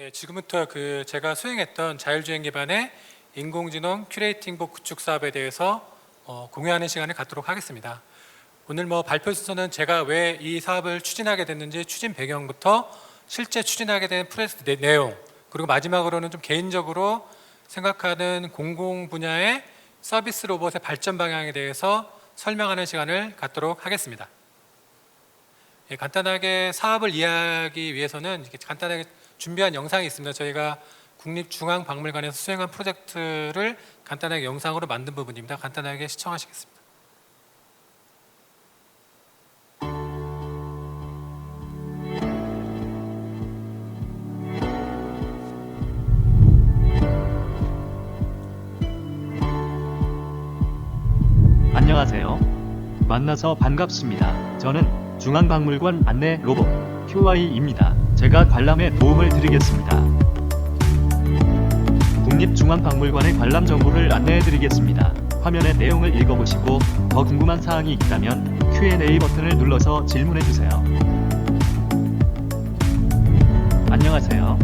예, 지금부터 제가 수행했던 자율주행 기반의 인공지능 큐레이팅복 구축 사업에 대해서 공유하는 시간을 갖도록 하겠습니다. 오늘 발표 순서는 제가 왜 이 사업을 추진하게 됐는지 추진 배경부터 실제 추진하게 된 프로젝트 내용, 그리고 마지막으로는 좀 개인적으로 생각하는 공공 분야의 서비스 로봇의 발전 방향에 대해서 설명하는 시간을 갖도록 하겠습니다. 예, 간단하게 사업을 이해하기 위해서는 간단하게 준비한 영상이 있습니다. 저희가 국립중앙박물관에서 수행한 프로젝트를 간단하게 영상으로 만든 부분입니다. 간단하게 시청하시겠습니다. 안녕하세요. 만나서 반갑습니다. 저는 중앙박물관 안내 로봇 QI입니다. 제가 관람에 도움을 드리겠습니다. 국립중앙박물관의 관람 정보를 안내해드리겠습니다. 화면의 내용을 읽어보시고 더 궁금한 사항이 있다면 Q&A 버튼을 눌러서 질문해주세요. 안녕하세요.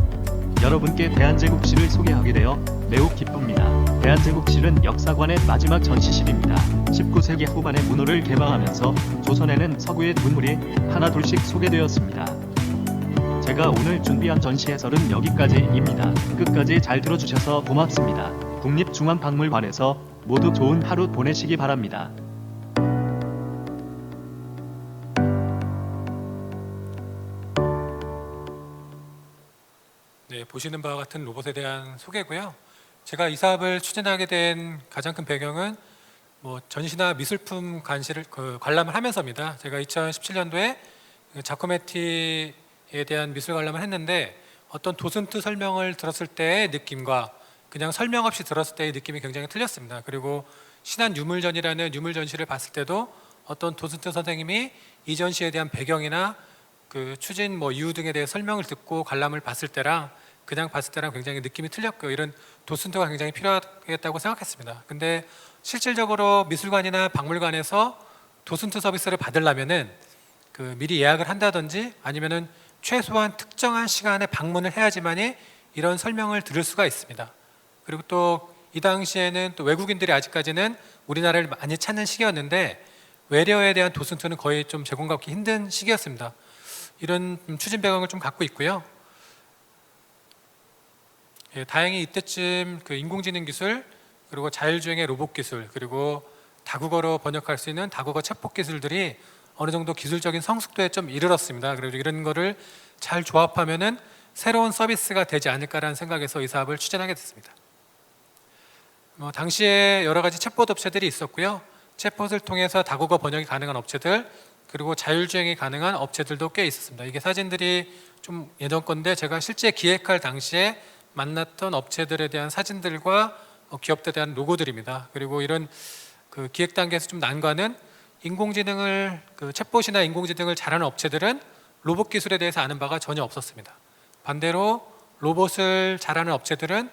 여러분께 대한제국시를 소개하게 되어 매우 기쁩니다. 대한제국시는 역사관의 마지막 전시실입니다. 19세기 후반에 문호를 개방하면서 조선에는 서구의 문물이 하나둘씩 소개되었습니다. 제가 오늘 준비한 전시 해설은 여기까지입니다. 끝까지 잘 들어주셔서 고맙습니다. 국립중앙박물관에서 모두 좋은 하루 보내시기 바랍니다. 네, 보시는 바와 같은 로봇에 대한 소개고요. 제가 이 사업을 추진하게 된 가장 큰 배경은 전시나 미술품 관람을 하면서입니다. 제가 2017년도에 자코메티에 대한 미술 관람을 했는데 어떤 도슨트 설명을 들었을 때의 느낌과 그냥 설명 없이 들었을 때의 느낌이 굉장히 틀렸습니다. 그리고 신한 유물전이라는 유물 전시를 봤을 때도 어떤 도슨트 선생님이 이 전시에 대한 배경이나 추진 이유 등에 대해 설명을 듣고 관람을 봤을 때랑 그냥 봤을 때랑 굉장히 느낌이 틀렸고요. 이런 도슨트가 굉장히 필요하겠다고 생각했습니다. 근데 실질적으로 미술관이나 박물관에서 도슨트 서비스를 받으려면은 미리 예약을 한다든지 아니면은 최소한 특정한 시간에 방문을 해야지만이 이런 설명을 들을 수가 있습니다. 그리고 또 이 당시에는 또 외국인들이 아직까지는 우리나라를 많이 찾는 시기였는데 외래어에 대한 도슨트는 거의 좀 제공받기 힘든 시기였습니다. 이런 추진 배경을 좀 갖고 있고요. 예, 다행히 이때쯤 인공지능 기술, 그리고 자율주행의 로봇 기술, 그리고 다국어로 번역할 수 있는 다국어 챗봇 기술들이 어느 정도 기술적인 성숙도에 좀 이르렀습니다. 그리고 이런 거를 잘 조합하면은 새로운 서비스가 되지 않을까라는 생각에서 이 사업을 추진하게 됐습니다. 당시에 여러 가지 챗봇 업체들이 있었고요. 챗봇을 통해서 다국어 번역이 가능한 업체들, 그리고 자율주행이 가능한 업체들도 꽤 있었습니다. 이게 사진들이 좀 예전 건데 제가 실제 기획할 당시에 만났던 업체들에 대한 사진들과 기업들에 대한 로고들입니다. 그리고 이런 기획 단계에서 좀 난관은 인공지능을 챗봇이나 인공지능을 잘하는 업체들은 로봇 기술에 대해서 아는 바가 전혀 없었습니다. 반대로 로봇을 잘하는 업체들은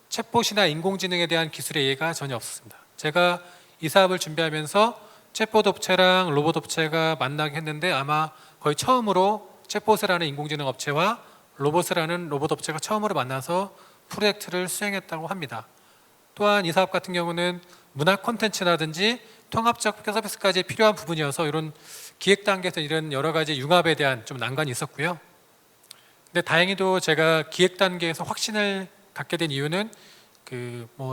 챗봇이나 인공지능에 대한 기술의 이해가 전혀 없었습니다. 제가 이 사업을 준비하면서 챗봇 업체랑 로봇 업체가 만나게 했는데 아마 거의 처음으로 챗봇을 하는 인공지능 업체와 로봇을 하는 로봇 업체가 처음으로 만나서 프로젝트를 수행했다고 합니다. 또한 이 사업 같은 경우는 문화 콘텐츠라든지 통합적 서비스까지 필요한 부분이어서 이런 기획 단계에서 이런 여러 가지 융합에 대한 좀 난관이 있었고요. 근데 다행히도 제가 기획 단계에서 확신을 갖게 된 이유는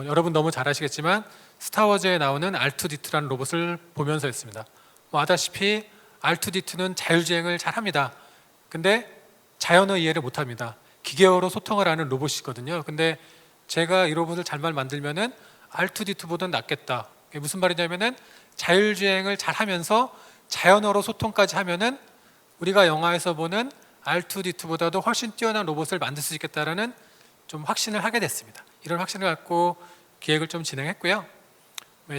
여러분 너무 잘 아시겠지만 스타워즈에 나오는 R2D2라는 로봇을 보면서였습니다. 아다시피 R2D2는 자율주행을 잘 합니다. 근데 자연어 이해를 못 합니다. 기계어로 소통을 하는 로봇이거든요. 근데 제가 이 로봇을 잘만 만들면은 R2D2보다는 낫겠다. 이게 무슨 말이냐면은 자율주행을 잘 하면서 자연어로 소통까지 하면은 우리가 영화에서 보는 R2D2보다도 훨씬 뛰어난 로봇을 만들 수 있겠다라는 좀 확신을 하게 됐습니다. 이런 확신을 갖고 기획을 좀 진행했고요.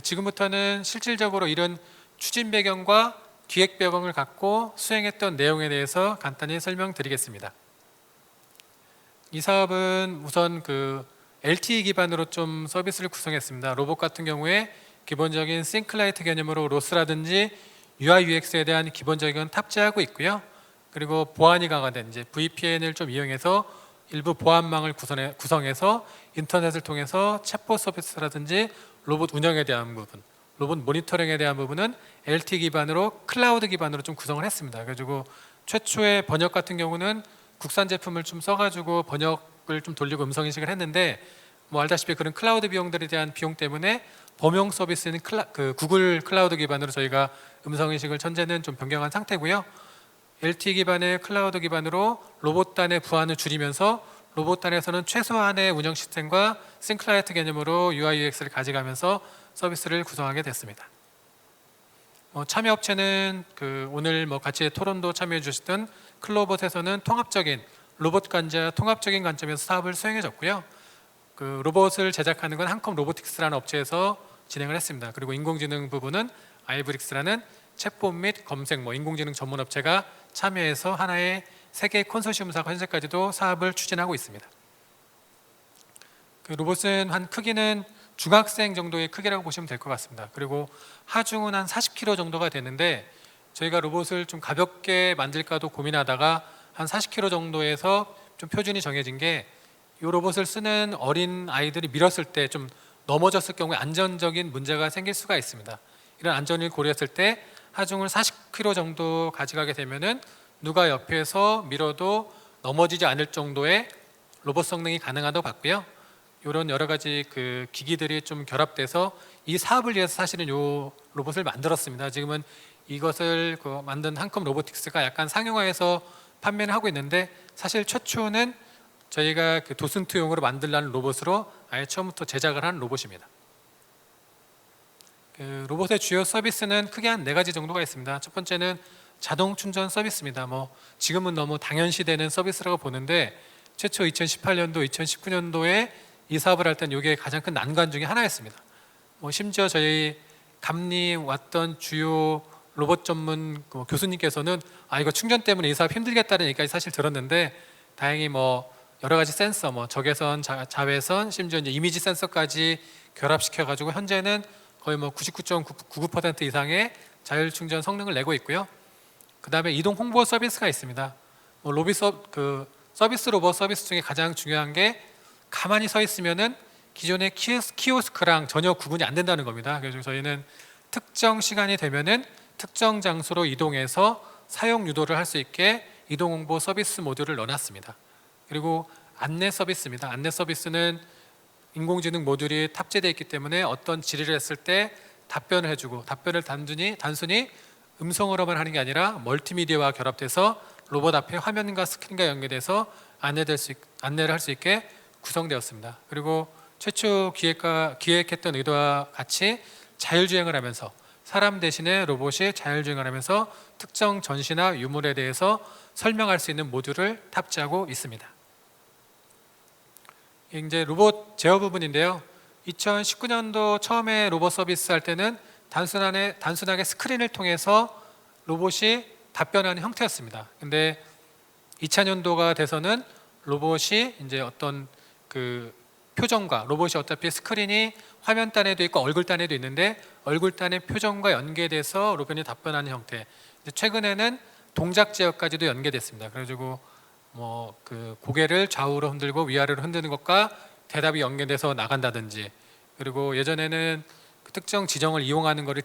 지금부터는 실질적으로 이런 추진 배경과 기획 배경을 갖고 수행했던 내용에 대해서 간단히 설명드리겠습니다. 이 사업은 우선 LTE 기반으로 좀 서비스를 구성했습니다. 로봇 같은 경우에 기본적인 싱클라이트 개념으로 로스라든지 UI UX에 대한 기본적인 건 탑재하고 있고요. 그리고 보안이 강화된 VPN을 좀 이용해서 일부 보안망을 구성해서 인터넷을 통해서 챗봇 서비스라든지 로봇 운영에 대한 부분, 로봇 모니터링에 대한 부분은 LT 기반으로 클라우드 기반으로 좀 구성을 했습니다. 그래가지고 최초의 번역 같은 경우는 국산 제품을 좀 써가지고 번역을 좀 돌리고 음성 인식을 했는데 뭐 알다시피 그런 클라우드 비용들에 대한 비용 때문에 범용 서비스는 구글 클라우드 기반으로 저희가 음성 인식을 현재는 좀 변경한 상태고요. LT 기반의 클라우드 기반으로 로봇단의 부하를 줄이면서 로봇단에서는 최소한의 운영 시스템과 싱클라이트 개념으로 UI UX를 가져가면서 서비스를 구성하게 됐습니다. 참여 업체는 오늘 같이 토론도 참여해 주시던 클로봇에서는 통합적인 로봇 관자 통합적인 관점에서 사업을 수행해 줬고요. 로봇을 제작하는 건 한컴 로보틱스라는 업체에서 진행을 했습니다. 그리고 인공지능 부분은 아이브릭스라는 챗봇 및 검색 인공지능 전문 업체가 참여해서 하나의 세계 컨소시엄사가 현재까지도 사업을 추진하고 있습니다. 로봇은 한 크기는 중학생 정도의 크기라고 보시면 될 것 같습니다. 그리고 하중은 한 40kg 정도가 되는데 저희가 로봇을 좀 가볍게 만들까도 고민하다가 한 40kg 정도에서 좀 표준이 정해진 게 이 로봇을 쓰는 어린 아이들이 밀었을 때 좀 넘어졌을 경우에 안전적인 문제가 생길 수가 있습니다. 이런 안전을 고려했을 때 하중을 40kg 정도 가져가게 되면은 누가 옆에서 밀어도 넘어지지 않을 정도의 로봇 성능이 가능하다고 봤고요. 이런 여러 가지 기기들이 좀 결합돼서 이 사업을 위해서 사실은 이 로봇을 만들었습니다. 지금은 이것을 만든 한컴 로보틱스가 약간 상용화해서 판매를 하고 있는데 사실 최초는 저희가 도슨트용으로 만들라는 로봇으로 아예 처음부터 제작을 한 로봇입니다. 로봇의 주요 서비스는 크게 한 4가지 정도가 있습니다. 첫 번째는 자동 충전 서비스입니다. 지금은 너무 당연시되는 서비스라고 보는데 최초 2018년도, 2019년도에 이 사업을 할 때는 이게 가장 큰 난관 중에 하나였습니다. 심지어 저희 감리 왔던 주요 로봇 전문 교수님께서는 이거 충전 때문에 이 사업 힘들겠다는 얘기까지 사실 들었는데 다행히 여러 가지 센서, 적외선, 자외선, 심지어 이제 이미지 센서까지 결합시켜 가지고 현재는 거의 99.99% 이상의 자율 충전 성능을 내고 있고요. 그 다음에 이동 홍보 서비스가 있습니다. 서비스 로봇 서비스 중에 가장 중요한 게 가만히 서 있으면은 기존의 키오스크랑 전혀 구분이 안 된다는 겁니다. 그래서 저희는 특정 시간이 되면은 특정 장소로 이동해서 사용 유도를 할 수 있게 이동 홍보 서비스 모듈을 넣어놨습니다. 그리고 안내 서비스입니다. 안내 서비스는 인공지능 모듈이 탑재되어 있기 때문에 어떤 질의를 했을 때 답변을 해주고 답변을 단순히 음성으로만 하는 게 아니라 멀티미디어와 결합돼서 로봇 앞에 화면과 스크린과 연계돼서 안내를 할 수 있게 구성되었습니다. 그리고 최초 기획했던 의도와 같이 자율주행을 하면서 사람 대신에 로봇이 자율주행을 하면서 특정 전시나 유물에 대해서 설명할 수 있는 모듈을 탑재하고 있습니다. 이제 로봇 제어 부분인데요. 2019년도 처음에 로봇 서비스 할 때는 단순하게 스크린을 통해서 로봇이 답변하는 형태였습니다. 근데 2000년도가 돼서는 로봇이 이제 어떤 표정과 로봇이 어차피 스크린이 화면단에도 있고 얼굴단에도 있는데 얼굴단의 표정과 연계돼서 로봇이 답변하는 형태. 최근에는 동작 제어까지도 연계됐습니다. 그래가지고 고개를 좌우로 흔들고 위아래로 흔드는 것과 대답이 연계돼서 나간다든지, 그리고 예전에는 특정 지정을 이용하는 것을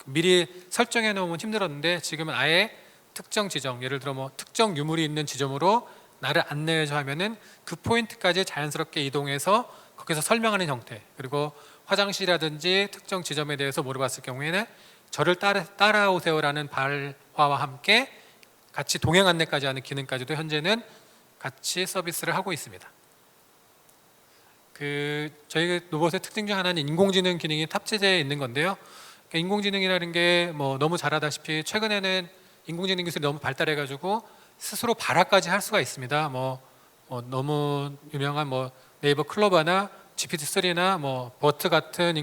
미리 설정해 놓으면 힘들었는데 지금은 아예 특정 지정, 예를 들어 특정 유물이 있는 지점으로 나를 안내해줘 하면은 그 포인트까지 자연스럽게 이동해서 거기서 설명하는 형태. 그리고 화장실이라든지 특정 지점에 대해서 물어봤을 경우에는 저를 따라오세요라는 발화와 함께 같이 동행 안내까지 하는 기능까지도 현재는 같이 서비스를 하고 있습니다. 저희 로봇의 특징 중 하나는 인공지능 기능이 탑재되어 있는 건데요. 인공지능이라는 게 너무 잘 알다시피 최근에는 인공지능 기술이 너무 발달해가지고 스스로 발화까지 할 수가 있습니다. 너무 유명한 네이버 클로바나 GPT-3나 버트 같은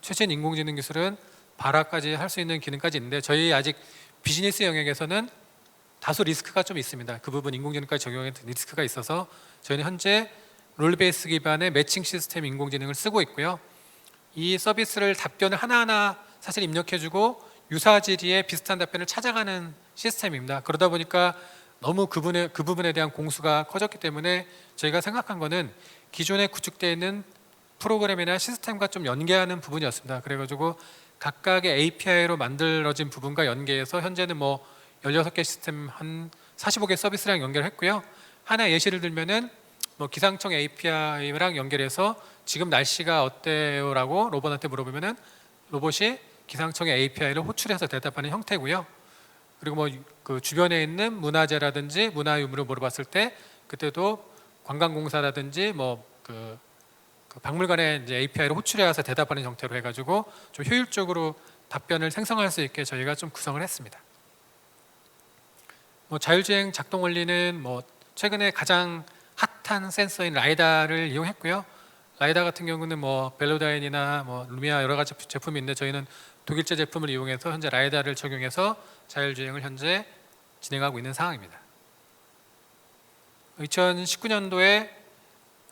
최신 인공지능 기술은 발화까지 할 수 있는 기능까지 있는데 저희 아직 비즈니스 영역에서는 다소 리스크가 좀 있습니다. 그 부분 인공지능까지 적용하는 리스크가 있어서 저희는 현재 롤베이스 기반의 매칭 시스템 인공지능을 쓰고 있고요. 이 서비스를 답변을 하나하나 사실 입력해주고 유사 질의에 비슷한 답변을 찾아가는 시스템입니다. 그러다 보니까 너무 그 부분에 대한 공수가 커졌기 때문에 저희가 생각한 거는 기존에 구축되어 있는 프로그램이나 시스템과 좀 연계하는 부분이었습니다. 그래가지고 각각의 API로 만들어진 부분과 연계해서 현재는 뭐 16개 시스템 한 45개 서비스랑 연결했고요. 하나 예시를 들면은 뭐 기상청 API랑 연결해서 지금 날씨가 어때요라고 로봇한테 물어보면은 로봇이 기상청의 API를 호출해서 대답하는 형태고요. 그리고 뭐 그 주변에 있는 문화재라든지 문화유물을 물어봤을 때 그때도 관광공사라든지 뭐 그 박물관에 이제 API를 호출해서 대답하는 형태로 해가지고 좀 효율적으로 답변을 생성할 수 있게 저희가 좀 구성을 했습니다. 뭐 자율주행 작동 원리는 뭐 최근에 가장 핫한 센서인 라이다를 이용했고요. 라이다 같은 경우는 뭐 벨로다인이나 뭐 루미아 여러 가지 제품이 있는데 저희는 독일제 제품을 이용해서 현재 라이다를 적용해서 자율주행을 현재 진행하고 있는 상황입니다. 2019년도에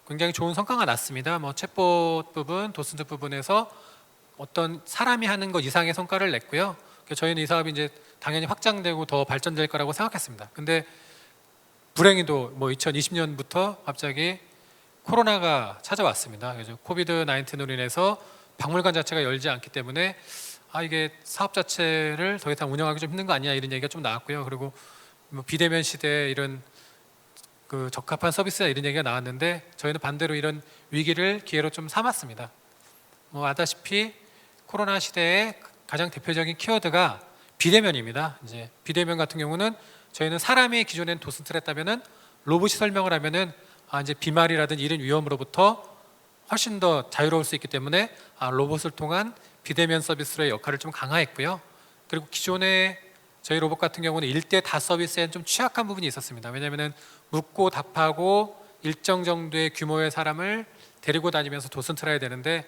굉장히 좋은 성과가 났습니다. 뭐 챗봇 부분, 도슨트 부분에서 어떤 사람이 하는 것 이상의 성과를 냈고요. 저희는 이 사업이 이제 당연히 확장되고 더 발전될 거라고 생각했습니다. 근데 불행히도 뭐 2020년부터 갑자기 코로나가 찾아왔습니다. 그래서 코비드 19으로 인해서 박물관 자체가 열지 않기 때문에 이게 사업 자체를 더 이상 운영하기 좀 힘든 거 아니냐 이런 얘기가 좀 나왔고요. 그리고 뭐 비대면 시대에 이런 그 적합한 서비스나 이런 얘기가 나왔는데 저희는 반대로 이런 위기를 기회로 좀 삼았습니다. 뭐 아다시피 코로나 시대에 가장 대표적인 키워드가 비대면입니다. 이제 비대면 같은 경우는 저희는 사람이 기존엔 도슨트를 했다면은 로봇이 설명을 하면은 이제 비말이라든지 이런 위험으로부터 훨씬 더 자유로울 수 있기 때문에 로봇을 통한 비대면 서비스의 역할을 좀 강화했고요. 그리고 기존에 저희 로봇 같은 경우는 1대4 서비스에는 좀 취약한 부분이 있었습니다. 왜냐하면 묻고 답하고 일정 정도의 규모의 사람을 데리고 다니면서 도슨트를 해야 되는데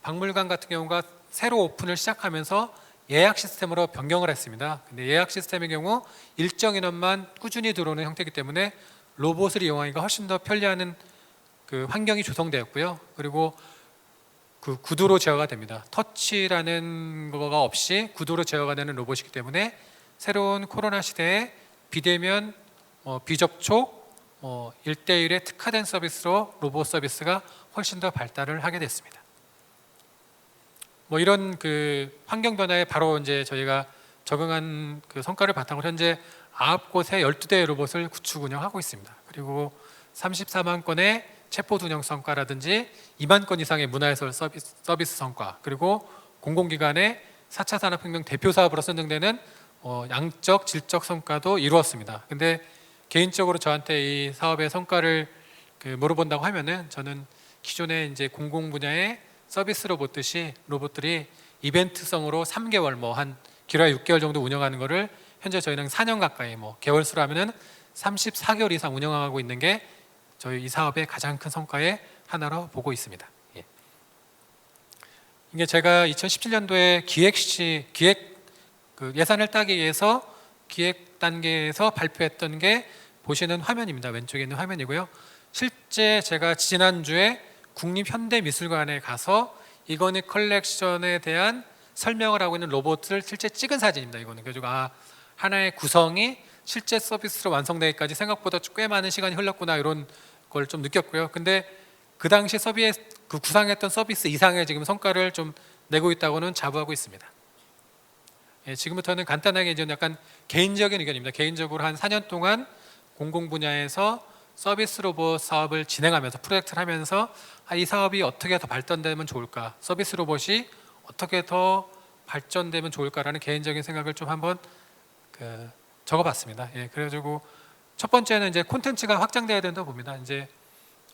박물관 같은 경우가 새로 오픈을 시작하면서 예약 시스템으로 변경을 했습니다. 근데 예약 시스템의 경우 일정 인원만 꾸준히 들어오는 형태이기 때문에 로봇을 이용하기가 훨씬 더 편리한 그 환경이 조성되었고요. 그리고 그 구두로 제어가 됩니다. 터치라는 거가 없이 구두로 제어가 되는 로봇이기 때문에 새로운 코로나 시대에 비대면, 비접촉, 1대1의 특화된 서비스로 로봇 서비스가 훨씬 더 발달을 하게 됐습니다. 뭐 이런 그 환경 변화에 바로 이제 저희가 적응한 그 성과를 바탕으로 현재 9곳에 12대의 로봇을 구축 운영하고 있습니다. 그리고 34만 건의 챗봇 운영 성과라든지 2만 건 이상의 문화예술 서비스 성과, 그리고 공공기관의 4차 산업혁명 대표 사업으로 선정되는 양적, 질적 성과도 이루었습니다. 근데 개인적으로 저한테 이 사업의 성과를 물어본다고 하면은 저는 기존에 이제 공공 분야의 서비스로 보듯이 로봇들이 이벤트성으로 3개월 한 길어야 6개월 정도 운영하는 거를 현재 저희는 4년 가까이 개월수로 하면은 34개월 이상 운영하고 있는 게 저희 이 사업의 가장 큰 성과의 하나로 보고 있습니다. 예. 이게 제가 2017년도에 기획 예산을 따기 위해서 기획 단계에서 발표했던 게 보시는 화면입니다. 왼쪽에 있는 화면이고요. 실제 제가 지난주에 국립현대미술관에 가서 이거니 컬렉션에 대한 설명을 하고 있는 로봇을 실제 찍은 사진입니다. 이거는 그래가지고 하나의 구성이 실제 서비스로 완성되기까지 생각보다 꽤 많은 시간이 흘렀구나 이런 걸 좀 느꼈고요. 근데 그 당시 그 구상했던 서비스 이상의 지금 성과를 좀 내고 있다고는 자부하고 있습니다. 예, 지금부터는 간단하게 이제 약간 개인적인 의견입니다. 개인적으로 한 4년 동안 공공 분야에서 서비스 로봇 사업을 진행하면서 프로젝트를 하면서 이 사업이 어떻게 더 발전되면 좋을까, 서비스 로봇이 어떻게 더 발전되면 좋을까라는 개인적인 생각을 좀 한번 적어봤습니다. 예, 그래가지고 첫 번째는 이제 콘텐츠가 확장돼야 된다고 봅니다. 이제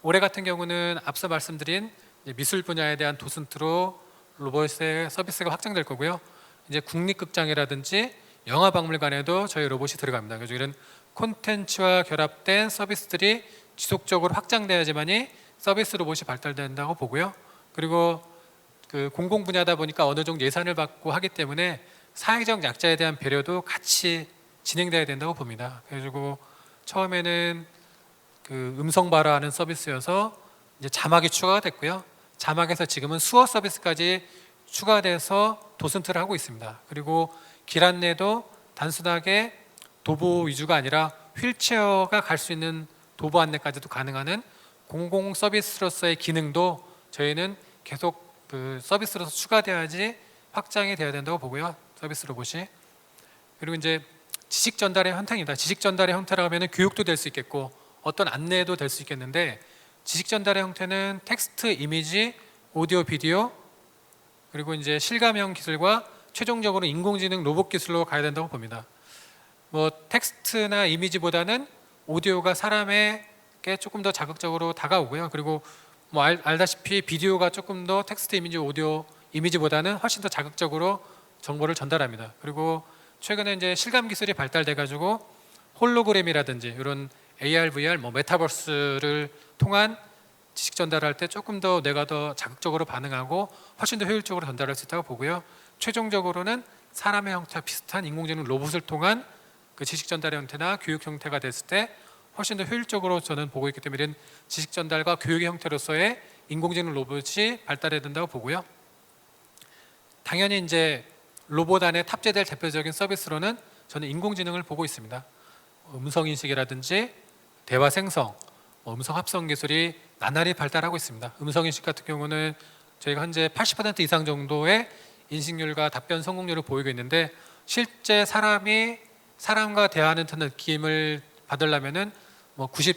올해 같은 경우는 앞서 말씀드린 미술 분야에 대한 도슨트로 로봇의 서비스가 확장될 거고요. 이제 국립극장이라든지 영화박물관에도 저희 로봇이 들어갑니다. 그래서 이런 콘텐츠와 결합된 서비스들이 지속적으로 확장돼야지만이 서비스 로봇이 발달된다고 보고요. 그리고 그 공공 분야다 보니까 어느 정도 예산을 받고 하기 때문에 사회적 약자에 대한 배려도 같이 진행돼야 된다고 봅니다. 그래가지고 처음에는 그 음성 발화하는 서비스여서 이제 자막이 추가가 됐고요. 자막에서 지금은 수어 서비스까지 추가돼서 도슨트를 하고 있습니다. 그리고 길 안내도 단순하게 도보 위주가 아니라 휠체어가 갈 수 있는 도보 안내까지도 가능한 공공 서비스로서의 기능도 저희는 계속 그 서비스로서 추가돼야지 확장이 돼야 된다고 보고요. 서비스 로봇이. 그리고 이제 지식 전달의 형태입니다. 지식 전달의 형태라고 하면 교육도 될 수 있겠고 어떤 안내도 될 수 있겠는데, 지식 전달의 형태는 텍스트, 이미지, 오디오, 비디오, 그리고 이제 실감형 기술과 최종적으로 인공지능 로봇 기술로 가야 된다고 봅니다. 뭐 텍스트나 이미지보다는 오디오가 사람에게 조금 더 자극적으로 다가오고요. 그리고 뭐 알다시피 비디오가 조금 더 텍스트, 이미지, 오디오, 이미지보다는 훨씬 더 자극적으로 정보를 전달합니다. 그리고 최근에 이제 실감 기술이 발달돼 가지고 홀로그램이라든지 이런 AR, VR, 뭐 메타버스를 통한 지식 전달할 때 조금 더 내가 더 자극적으로 반응하고 훨씬 더 효율적으로 전달할 수 있다고 보고요. 최종적으로는 사람의 형태와 비슷한 인공지능 로봇을 통한 그 지식 전달의 형태나 교육 형태가 됐을 때 훨씬 더 효율적으로 저는 보고 있기 때문에 이런 지식 전달과 교육의 형태로서의 인공지능 로봇이 발달해야 된다고 보고요. 당연히 이제 로봇 안에 탑재될 대표적인 서비스로는 저는 인공지능을 보고 있습니다. 음성 인식이라든지 대화 생성, 음성 합성 기술이 나날이 발달하고 있습니다. 음성 인식 같은 경우는 저희가 현재 80% 이상 정도의 인식률과 답변 성공률을 보이고 있는데, 실제 사람이 사람과 대화하는 듯한 느낌을 받으려면은 뭐 96%,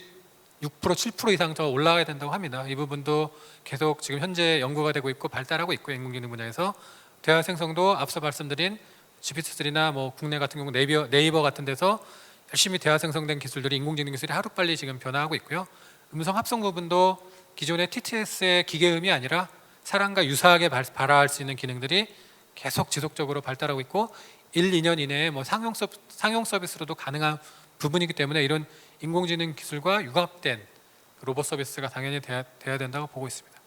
7% 이상 더 올라가야 된다고 합니다. 이 부분도 계속 지금 현재 연구가 되고 있고 발달하고 있고, 인공지능 분야에서 대화 생성도 앞서 말씀드린 GPT-3나 뭐 국내 같은 경우 네이버 같은 데서 열심히 대화 생성된 기술들이, 인공지능 기술이 하루빨리 지금 변화하고 있고요. 음성 합성 부분도 기존의 TTS의 기계음이 아니라 사람과 유사하게 발화할 수 있는 기능들이 계속 지속적으로 발달하고 있고 1, 2년 이내에 뭐 상용 서비스로도 가능한 부분이기 때문에 이런 인공지능 기술과 융합된 로봇 서비스가 당연히 돼야 된다고 보고 있습니다.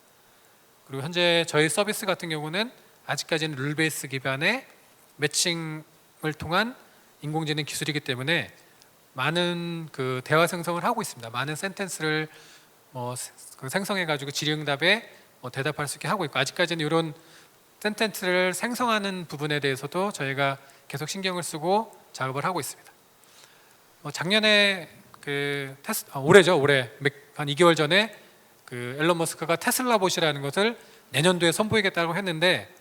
그리고 현재 저희 서비스 같은 경우는 아직까지는 룰 베이스 기반의 매칭을 통한 인공지능 기술이기 때문에 많은 그 대화 생성을 하고 있습니다. 많은 센텐스를 생성해가지고 질의응답에 대답할 수 있게 하고 있고, 아직까지는 이런 센텐스를 생성하는 부분에 대해서도 저희가 계속 신경을 쓰고 작업을 하고 있습니다. 작년에 올해죠, 올해 한 2개월 전에 그 앨런 머스크가 테슬라 봇이라는 것을 내년도에 선보이겠다고 했는데,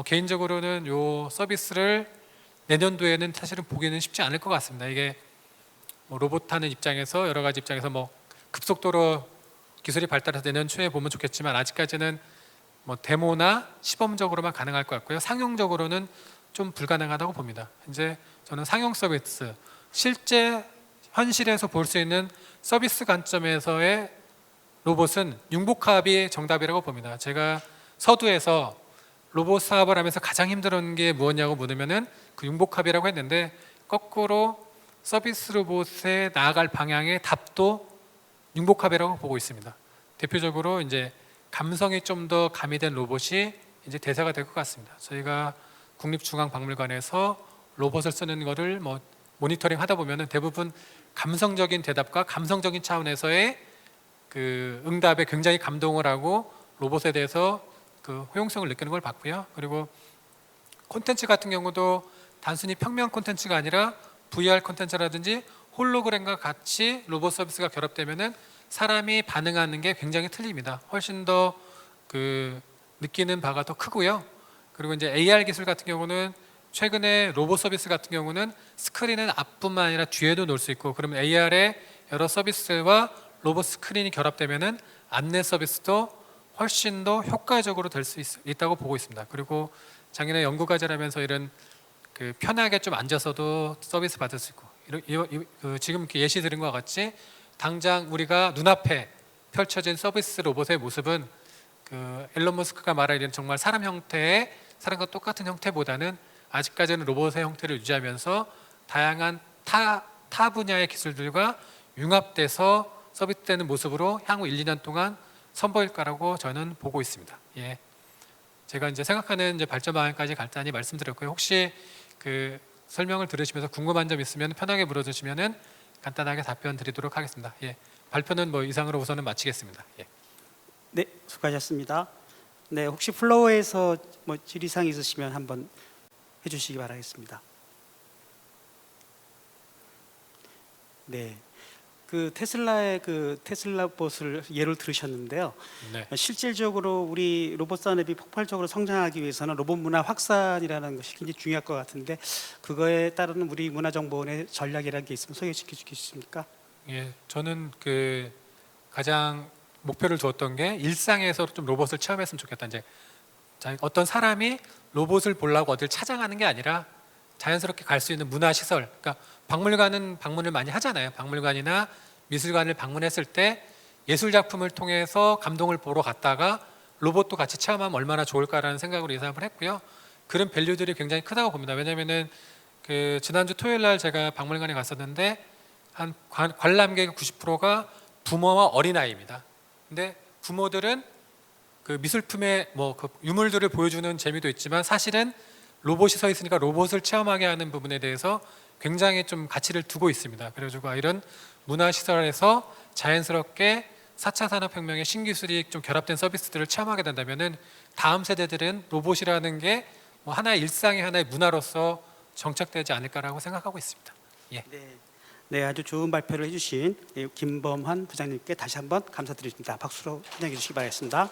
개인적으로는 이 서비스를 내년도에는 사실은 보기는 쉽지 않을 것 같습니다. 이게 로봇 하는 입장에서 여러 가지 입장에서 급속도로 기술이 발달해서 내년 초에 보면 좋겠지만 아직까지는 데모나 시범적으로만 가능할 것 같고요. 상용적으로는 좀 불가능하다고 봅니다. 이제 저는 상용 서비스, 실제 현실에서 볼 수 있는 서비스 관점에서의 로봇은 융복합이 정답이라고 봅니다. 제가 서두에서 로봇 사업을 하면서 가장 힘들었던 게 무엇냐고 물으면은 그 융복합이라고 했는데, 거꾸로 서비스 로봇에 나아갈 방향의 답도 융복합이라고 보고 있습니다. 대표적으로 이제 감성이 좀 더 가미된 로봇이 이제 대세가 될 것 같습니다. 저희가 국립중앙박물관에서 로봇을 쓰는 거를 모니터링 하다 보면은 대부분 감성적인 대답과 감성적인 차원에서의 그 응답에 굉장히 감동을 하고 로봇에 대해서 그 호용성을 느끼는 걸 봤고요. 그리고 콘텐츠 같은 경우도 단순히 평면 콘텐츠가 아니라 VR 콘텐츠라든지 홀로그램과 같이 로봇 서비스가 결합되면은 사람이 반응하는 게 굉장히 틀립니다. 훨씬 더 그 느끼는 바가 더 크고요. 그리고 이제 AR 기술 같은 경우는 최근에 로봇 서비스 같은 경우는 스크린은 앞뿐만 아니라 뒤에도 놓을 수 있고, 그러면 AR의 여러 서비스와 로봇 스크린이 결합되면은 안내 서비스도 훨씬 더 효과적으로 될 수 있다고 보고 있습니다. 그리고 작년에 연구 과제라면서 이런 그 편하게 좀 앉아서도 서비스 받을 수 있고, 지금 이렇게 예시 드린 것과 같이 당장 우리가 눈앞에 펼쳐진 서비스 로봇의 모습은 그 앨런 머스크가 말하는 정말 사람 형태의, 사람과 똑같은 형태보다는 아직까지는 로봇의 형태를 유지하면서 다양한 타 분야의 기술들과 융합돼서 서비스되는 모습으로 향후 1, 2년 동안 선보일 거라고 저는 보고 있습니다. 예. 제가 이제 생각하는 이제 발전 방향까지 간단히 말씀드렸고요. 혹시 그 설명을 들으시면서 궁금한 점 있으면 편하게 물어주시면은 간단하게 답변 드리도록 하겠습니다. 예. 발표는 이상으로 우선은 마치겠습니다. 예. 네, 수고하셨습니다. 네, 혹시 플로어에서 질의사항 있으시면 한번 해주시기 바라겠습니다. 네. 그 테슬라의 그 테슬라봇을 예를 들으셨는데요. 네. 실질적으로 우리 로봇 산업이 폭발적으로 성장하기 위해서는 로봇 문화 확산이라는 것이 굉장히 중요할 것 같은데 그거에 따르는 우리 문화정보원의 전략이라는 게 있으면 소개시켜 주시겠습니까? 예, 저는 그 가장 목표를 두었던 게 일상에서 좀 로봇을 체험했으면 좋겠다. 이제 어떤 사람이 로봇을 보려고 어딜 찾아가는 게 아니라 자연스럽게 갈 수 있는 문화 시설. 그러니까 박물관은 방문을 많이 하잖아요. 박물관이나 미술관을 방문했을 때 예술 작품을 통해서 감동을 보러 갔다가 로봇도 같이 체험하면 얼마나 좋을까라는 생각으로 예상을 했고요. 그런 밸류들이 굉장히 크다고 봅니다. 왜냐하면은 그 지난주 토요일 날 제가 박물관에 갔었는데 한 관람객 90%가 부모와 어린아이입니다. 근데 부모들은 그 미술품의 뭐 그 유물들을 보여주는 재미도 있지만 사실은 로봇이 서 있으니까 로봇을 체험하게 하는 부분에 대해서 굉장히 좀 가치를 두고 있습니다. 그래가지고 이런 문화시설에서 자연스럽게 4차 산업혁명의 신기술이 좀 결합된 서비스들을 체험하게 된다면은 다음 세대들은 로봇이라는 게 뭐 하나의 일상의 하나의 문화로서 정착되지 않을까라고 생각하고 있습니다. 예. 네. 네, 아주 좋은 발표를 해주신 김범환 부장님께 다시 한번 감사드립니다. 박수로 환영해 주시기 바라겠습니다.